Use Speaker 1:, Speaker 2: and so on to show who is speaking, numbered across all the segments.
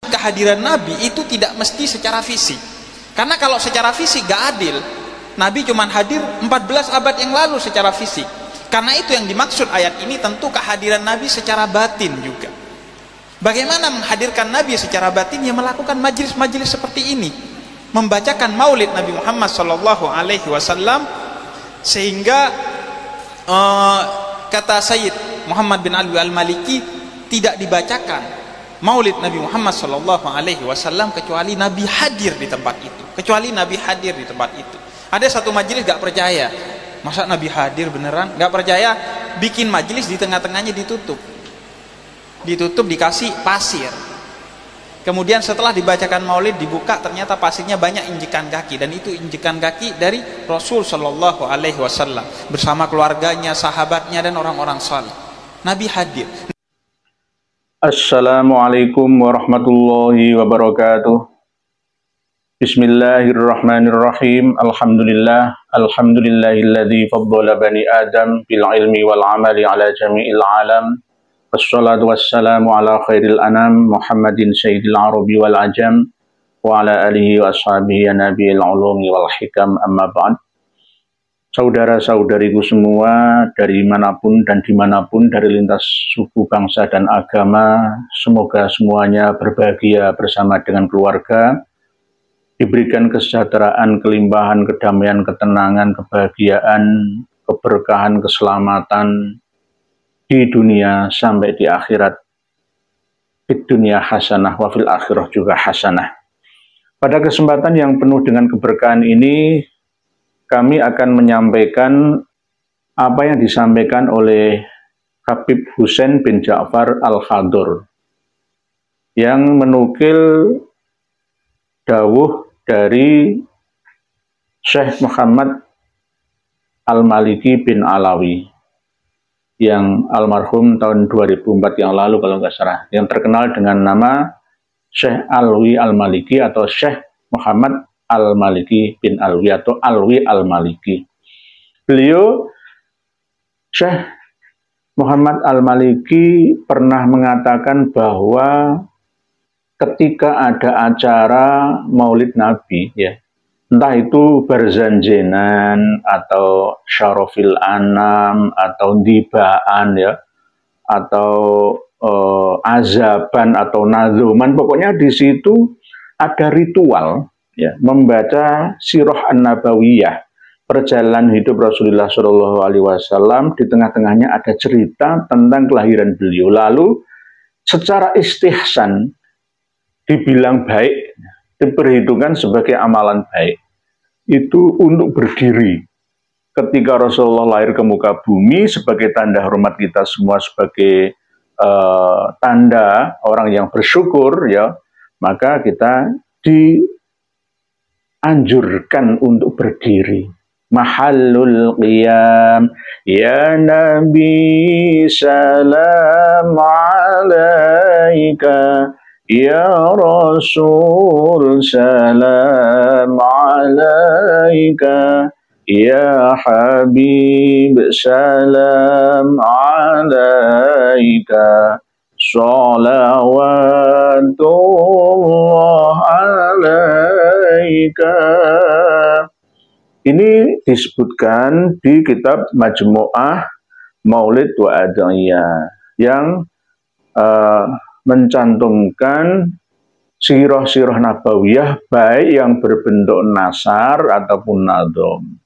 Speaker 1: kehadiran Nabi itu tidak mesti secara fisik. Karena kalau secara fisik gak adil. Nabi cuma hadir 14 abad yang lalu secara fisik. Karena itu yang dimaksud ayat ini tentu kehadiran Nabi secara batin juga. Bagaimana menghadirkan Nabi secara batin? Ya melakukan majelis-majelis seperti ini, membacakan maulid Nabi Muhammad SAW, sehingga kata Sayyid Muhammad bin Alwi Al-Maliki, tidak dibacakan maulid Nabi Muhammad SAW kecuali Nabi hadir di tempat itu. Kecuali Nabi hadir di tempat itu. Ada satu majelis gak percaya, masa Nabi hadir beneran? Gak percaya, bikin majelis di tengah-tengahnya ditutup, dikasih pasir. Kemudian setelah dibacakan maulid dibuka, ternyata pasirnya banyak injekan kaki, dan itu injekan kaki dari Rasul Shallallahu Alaihi Wasallam bersama keluarganya, sahabatnya, dan orang-orang saleh. Nabi hadir.
Speaker 2: Assalamualaikum warahmatullahi wabarakatuh. Bismillahirrahmanirrahim. Alhamdulillahilladzi faddala bani Adam bil ilmi wal amali ala jami'il alam. Wassalatu wassalamu ala khairil anam Muhammadin sayyidil arabi wal ajam wa ala alihi wa ashabihi nabiyil ulumi wal hikam, amma ba'd. Saudara-saudariku semua, dari manapun dan dimanapun, dari lintas suku, bangsa, dan agama, semoga semuanya berbahagia bersama dengan keluarga, diberikan kesejahteraan, kelimpahan, kedamaian, ketenangan, kebahagiaan, keberkahan, keselamatan di dunia sampai di akhirat. Di dunia hasanah wa fil akhirah juga hasanah. Pada kesempatan yang penuh dengan keberkahan ini, kami akan menyampaikan apa yang disampaikan oleh Habib Husain bin Ja'far Al-Khadur yang menukil dawuh dari Syekh Muhammad Al-Maliki bin Alawi yang almarhum tahun 2004 yang lalu kalau nggak salah, yang terkenal dengan nama Syekh Alwi Al-Maliki atau Syekh Muhammad Al-Maliki bin Alwi atau Alwi Al-Maliki. Beliau, Syekh Muhammad Al-Maliki, pernah mengatakan bahwa ketika ada acara Maulid Nabi, ya, entah itu Barzanjenan atau Syarofil Anam atau Dibaan, ya, atau Azaban atau Nazuman, pokoknya di situ ada ritual, ya, membaca Sirah An-Nabawiyah, perjalanan hidup Rasulullah SAW. Di tengah-tengahnya ada cerita tentang kelahiran beliau. Lalu secara istihsan dibilang baik, diperhitungkan sebagai amalan baik, itu untuk berdiri ketika Rasulullah lahir ke muka bumi sebagai tanda hormat kita semua, sebagai tanda orang yang bersyukur, ya, maka kita dianjurkan untuk berdiri. Mahallul qiyam ya Nabi salam alaika, ya Rasul salam alaika, ya Habib salam alaika, salawatullah alaika. Ini disebutkan di kitab Majmu'ah Maulid wa Adhiyah yang mencantumkan sirah-sirah nabawiyah baik yang berbentuk nasar ataupun nadhom,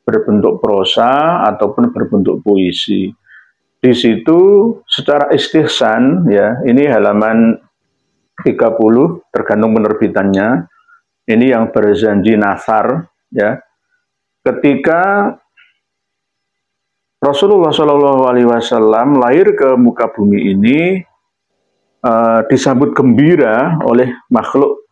Speaker 2: berbentuk prosa ataupun berbentuk puisi. Di situ secara istihsan, ya, ini halaman 30 tergantung penerbitannya. Ini yang Barzanji nasar, ya. Ketika Rasulullah SAW lahir ke muka bumi ini, disambut gembira oleh makhluk,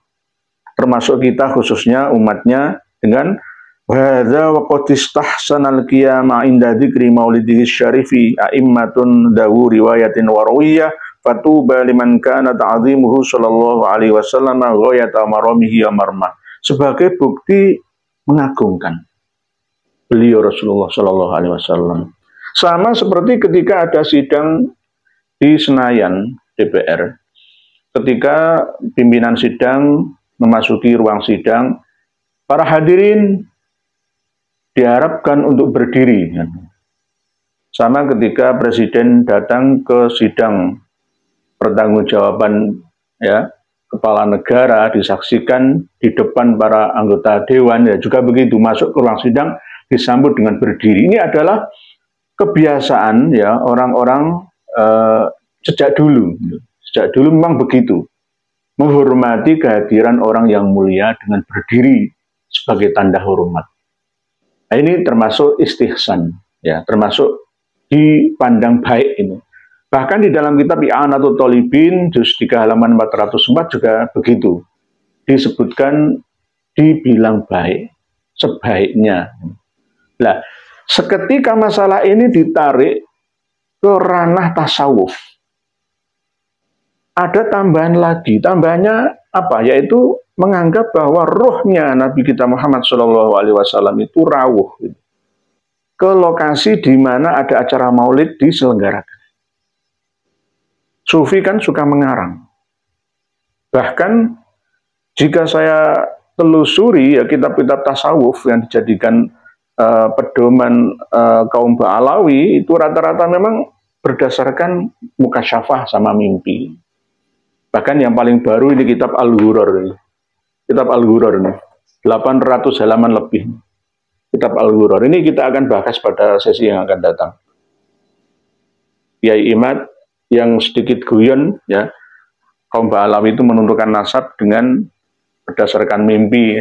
Speaker 2: termasuk kita khususnya umatnya, dengan hadza wa qad istahsanal qiyama inda dzikri maulidihi syarifi a'immatun dawu riwayatin warawiyah fatuba liman kana ta'zimuhu sallallahu alaihi wasallam ghayata maramihi wa marma. Sebagai bukti mengagungkan beliau Rasulullah sallallahu alaihi wasallam. Sama seperti ketika ada sidang di Senayan DPR, ketika pimpinan sidang memasuki ruang sidang, para hadirin diharapkan untuk berdiri. Sama ketika presiden datang ke sidang pertanggungjawaban ya kepala negara, disaksikan di depan para anggota dewan, ya juga begitu, masuk ke ruang sidang disambut dengan berdiri. Ini adalah kebiasaan ya orang-orang sejak dulu memang begitu, menghormati kehadiran orang yang mulia dengan berdiri sebagai tanda hormat. Nah, ini termasuk istihsan, ya, termasuk dipandang baik ini. Bahkan di dalam kitab I'anatul Thalibin, juz 3 halaman 404 juga begitu. Disebutkan dibilang baik, sebaiknya. Nah, seketika masalah ini ditarik ke ranah tasawuf, ada tambahan lagi. Tambahannya apa? Yaitu menganggap bahwa rohnya Nabi kita Muhammad SAW itu rawuh ke lokasi di mana ada acara maulid diselenggarakan. Sufi kan suka mengarang. Bahkan jika saya telusuri ya kitab-kitab tasawuf yang dijadikan pedoman kaum Ba'alawi, itu rata-rata memang berdasarkan mukasyafah sama mimpi. Bahkan yang paling baru ini kitab Al-Ghuror. Kitab Al-Ghuror ini 800 halaman lebih. Kitab Al-Ghuror ini kita akan bahas pada sesi yang akan datang. Kiai Imad yang sedikit guyon ya, kaum Ba'alawi itu menentukan nasab dengan berdasarkan mimpi,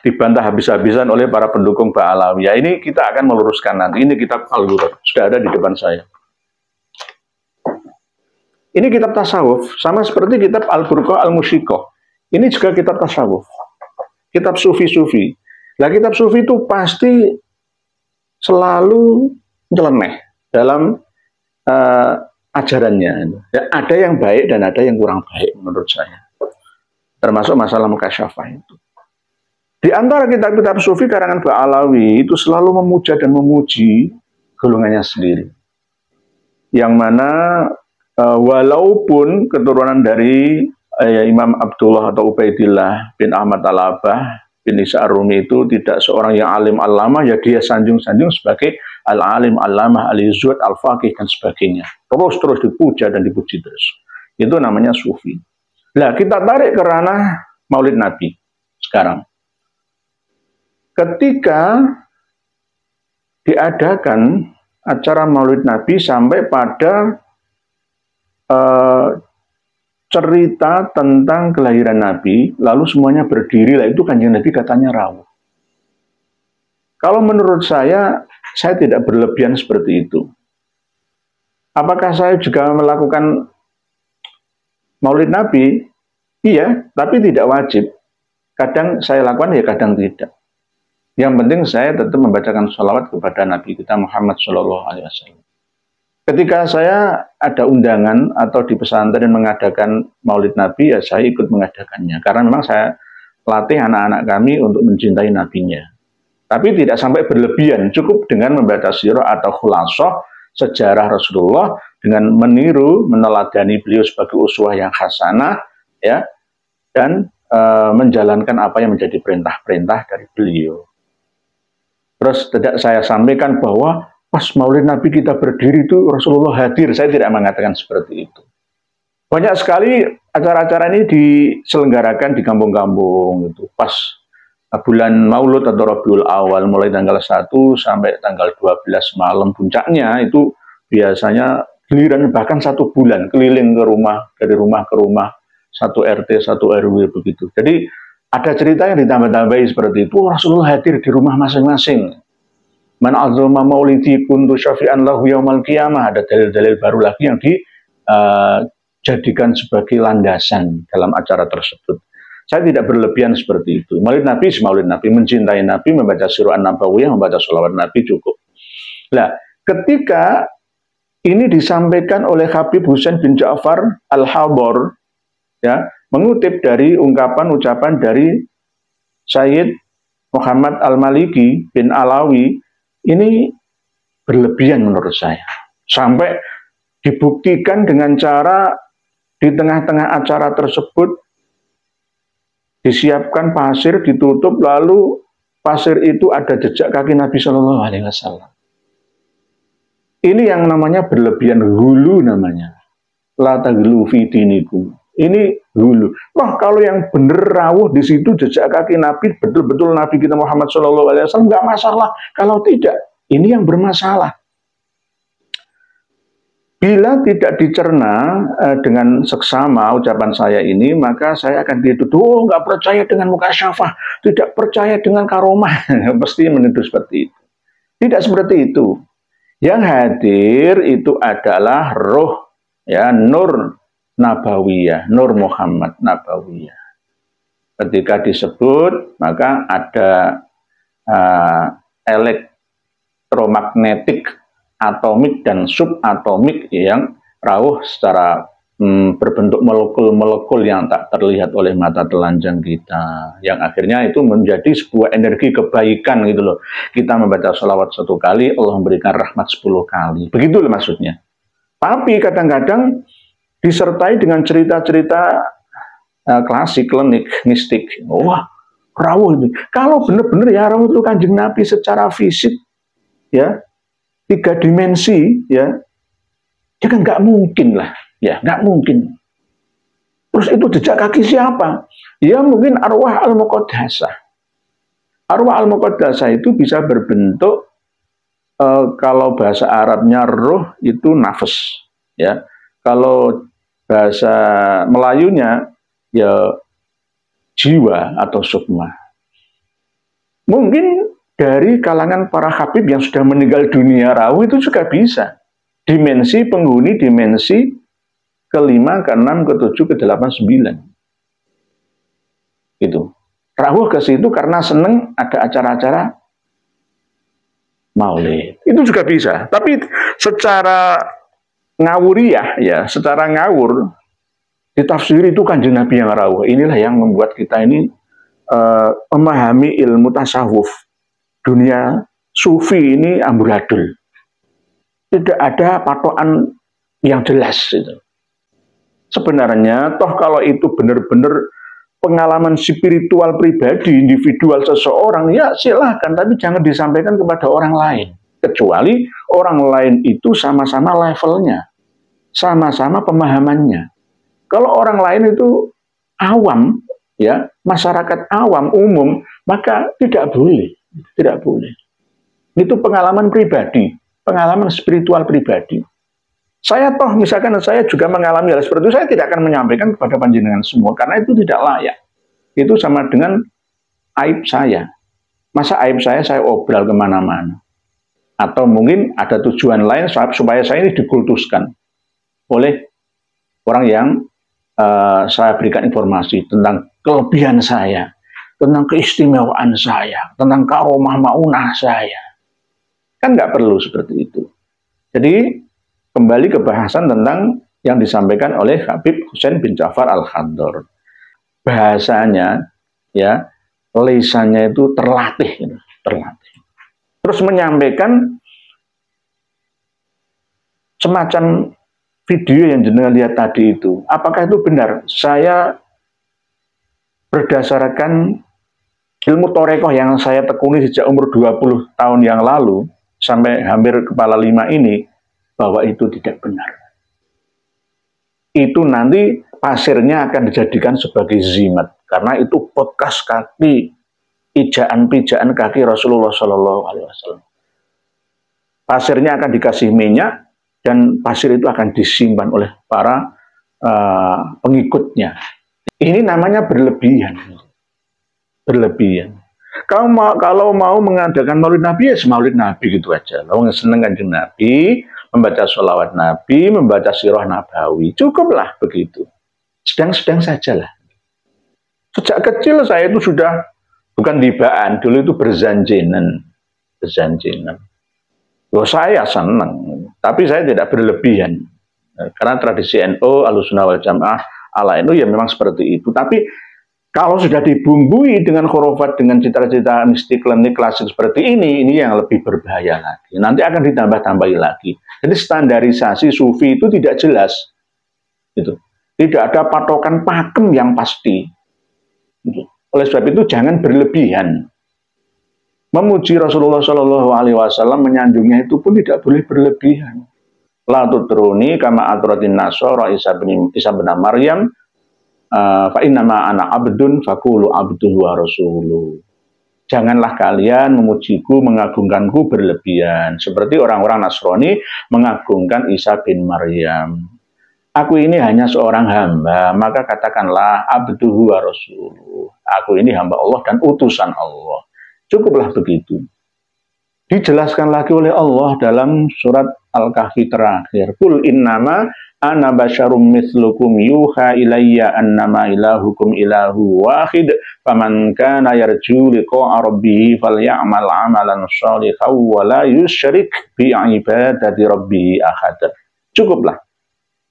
Speaker 2: dibantah habis-habisan oleh para pendukung Ba'alawi. Ya, ini kita akan meluruskan nanti. Ini kitab Al-Ghuror, sudah ada di depan saya. Ini kitab tasawuf, sama seperti kitab Al-Burqa Al-Musyiqah. Ini juga kitab tasawuf, kitab sufi-sufi. Nah, kitab sufi itu pasti selalu nyeleneh dalam ajarannya. Ya, ada yang baik dan ada yang kurang baik menurut saya. Termasuk masalah mukasyafah itu. Di antara kitab-kitab sufi karangan Ba'alawi itu selalu memuja dan memuji golongannya sendiri. Yang mana walaupun keturunan dari Imam Abdullah atau Ubaidillah bin Ahmad Al-Abah bin Isa Ar-Rumi itu tidak seorang yang alim al-lamah, ya dia sanjung-sanjung sebagai al-alim al-lamah, al-izzud, al-faqih dan sebagainya. Terus dipuja dan dipuji terus. Itu namanya sufi. Nah, kita tarik ke ranah Maulid Nabi sekarang. Ketika diadakan acara Maulid Nabi sampai pada cerita tentang kelahiran Nabi, lalu semuanya berdiri, lah itu Kanjeng Nabi katanya rawuh. Kalau menurut saya tidak berlebihan seperti itu. Apakah saya juga melakukan Maulid Nabi? Iya, tapi tidak wajib. Kadang saya lakukan, ya kadang tidak. Yang penting saya tetap membacakan sholawat kepada Nabi kita Muhammad SAW. Ketika saya ada undangan atau di pesantren mengadakan Maulid Nabi, ya saya ikut mengadakannya. Karena memang saya latih anak-anak kami untuk mencintai Nabinya. Tapi tidak sampai berlebihan, cukup dengan membaca sirah atau khulasoh sejarah Rasulullah dengan meniru, meneladani beliau sebagai uswah yang hasanah, ya, dan menjalankan apa yang menjadi perintah-perintah dari beliau. Terus tidak saya sampaikan bahwa pas Maulid Nabi kita berdiri itu Rasulullah hadir. Saya tidak mengatakan seperti itu. Banyak sekali acara-acara ini diselenggarakan di kampung-kampung gitu. Pas bulan Maulud atau Rabiul Awal, mulai tanggal 1 sampai tanggal 12 malam puncaknya itu biasanya giliran bahkan 1 bulan keliling ke rumah, dari rumah ke rumah, 1 RT, 1 RW begitu. Jadi ada cerita yang ditambah-tambahi seperti itu. Rasulullah hadir di rumah masing-masing. Man azama maulidi kuntu syafi'an lahu yaumal qiyamah. Ada dalil-dalil baru lagi yang dijadikan sebagai landasan dalam acara tersebut. Saya tidak berlebihan seperti itu. Maulid Nabi, mencintai Nabi, membaca sirah an-nabawiyah, membaca sholawat Nabi cukup. Nah, ketika ini disampaikan oleh Habib Husain bin Ja'far Al-Habor, ya, mengutip dari ucapan dari Sayyid Muhammad Al-Maliki bin Alawi, ini berlebihan menurut saya. Sampai dibuktikan dengan cara Di tengah-tengah acara tersebut disiapkan pasir, ditutup, lalu pasir itu ada jejak kaki Nabi Shallallahu Alaihi Wasallam. Ini yang namanya berlebihan, hulu namanya. La taghlu fi dinikum. Ini hulu. Wah, kalau yang bener rawuh di situ jejak kaki Nabi, betul-betul Nabi kita Muhammad Shallallahu Alaihi Wasallam, nggak masalah. Kalau tidak, ini yang bermasalah. Bila tidak dicerna dengan seksama ucapan saya ini, maka saya akan dituduh, nggak percaya dengan mukasyafah, tidak percaya dengan karomah. Pasti menuduh seperti itu. Tidak seperti itu. Yang hadir itu adalah roh, ya, nur nabawiyah, nur Muhammad nabawiyah. Ketika disebut, maka ada elektromagnetik, atomik dan subatomik yang rawuh secara berbentuk molekul-molekul yang tak terlihat oleh mata telanjang kita, yang akhirnya itu menjadi sebuah energi kebaikan gitu loh. Kita membaca sholawat 1 kali, Allah memberikan rahmat 10 kali, begitu loh maksudnya. Tapi kadang-kadang disertai dengan cerita-cerita klasik, klinik, mistik. Wah, rawuh itu. Kalau benar-benar ya rawuh itu Kanjeng Nabi secara fisik, ya, 3 dimensi, ya kan nggak mungkin lah, ya nggak mungkin. Terus itu jejak kaki siapa? Ya mungkin arwah al-muqaddasah. Arwah al-muqaddasah itu bisa berbentuk, kalau bahasa Arabnya ruh itu nafas, ya. Kalau bahasa Melayunya ya jiwa atau sukma. Mungkin dari kalangan para habib yang sudah meninggal dunia rawuh itu juga bisa. Dimensi penghuni dimensi ke-5, ke-6, ke-7, ke-8, 9. Gitu. Rawuh ke situ karena seneng ada acara-acara maulid. Itu juga bisa. Tapi secara ngawuriyah, ya, secara ngawur ditafsiri itu Kanjeng Nabi yang rawuh. Inilah yang membuat kita ini memahami ilmu tasawuf. Dunia sufi ini amburadul. Tidak ada patokan yang jelas itu. Sebenarnya toh kalau itu benar-benar pengalaman spiritual pribadi, individual seseorang, ya silahkan, tapi jangan disampaikan kepada orang lain. Kecuali orang lain itu sama-sama levelnya, sama-sama pemahamannya. Kalau orang lain itu awam, ya, masyarakat awam, umum, maka tidak boleh. Tidak boleh. Itu pengalaman pribadi, pengalaman spiritual pribadi. Saya toh misalkan saya juga mengalami hal seperti itu, saya tidak akan menyampaikan kepada panjenengan semua karena itu tidak layak. Itu sama dengan aib saya. Masa aib saya obral kemana-mana. Atau mungkin ada tujuan lain supaya saya ini dikultuskan oleh orang yang saya berikan informasi tentang kelebihan saya, tentang keistimewaan saya, tentang karomah maunah saya. Kan nggak perlu seperti itu. Jadi kembali ke bahasan tentang yang disampaikan oleh Habib Husain bin Ja'far Al-Khaddar. Bahasanya, ya, lisannya itu terlatih, gitu, terlatih. Terus menyampaikan semacam video yang jenengan lihat tadi itu. Apakah itu benar? Saya berdasarkan ilmu torekoh yang saya tekuni sejak umur 20 tahun yang lalu sampai hampir kepala 5 ini, bahwa itu tidak benar. Itu nanti pasirnya akan dijadikan sebagai zimat, karena itu bekas kaki, ijaan-pijaan kaki Rasulullah Shallallahu Alaihi Wasallam. Pasirnya akan dikasih minyak dan pasir itu akan disimpan oleh para pengikutnya. Ini namanya berlebihan. Berlebihan. Kalau mau mengadakan maulid Nabi, ya maulid Nabi gitu aja. Kalau seneng Kanjeng Nabi, membaca sholawat Nabi, membaca sirah Nabawi, cukuplah begitu. Sedang-sedang sajalah. Sejak kecil saya itu sudah bukan tibaan, dulu itu berzanjenan. Saya senang, tapi saya tidak berlebihan. Karena tradisi NU, Ahlussunnah wal Jamaah, ala NU ya memang seperti itu. Tapi kalau sudah dibumbui dengan khurafat, dengan cita-cita mistik, klinik, klasik seperti ini yang lebih berbahaya lagi. Nanti akan ditambah-tambahi lagi. Jadi standarisasi sufi itu tidak jelas. Gitu. Tidak ada patokan pakem yang pasti. Oleh sebab itu jangan berlebihan. Memuji Rasulullah Shallallahu Alaihi Wasallam, menyanjungnya itu pun tidak boleh berlebihan. La tutruni kama atratin nasara Isa bin Maryam, fa innama ana abdun faqulu abduhu wa rasuluh. Janganlah kalian memujiku, mengagungkanku berlebihan seperti orang-orang Nasrani mengagungkan Isa bin Maryam. Aku ini hanya seorang hamba, maka katakanlah abduhu wa rasuluh. Aku ini hamba Allah dan utusan Allah. Cukuplah begitu. Dijelaskan lagi oleh Allah dalam surat Al-Kahfi terakhir. Qul innama ana basyarum mislukum yuha ilayya annama ilahukum ilahu wahid faman kana yarju liqa'a rabbih falyamal amalan shalihan wa la yusyrik bi ibadati rabbih ahad. Cukuplah.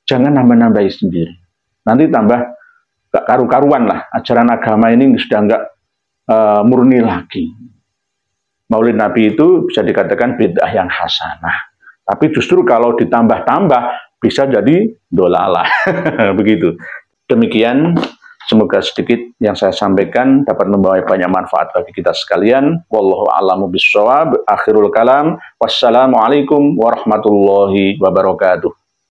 Speaker 2: Jangan nambah-nambahi sendiri. Nanti tambah gak karu-karuan lah. Ajaran agama ini sudah nggak murni lagi. Maulid Nabi itu bisa dikatakan bid'ah yang hasanah. Tapi justru kalau ditambah-tambah bisa jadi dolalah. Begitu. Demikian, semoga sedikit yang saya sampaikan dapat membawa banyak manfaat bagi kita sekalian. Wallahu a'lamu bishawab. Akhirul kalam. Wassalamualaikum warahmatullahi wabarakatuh.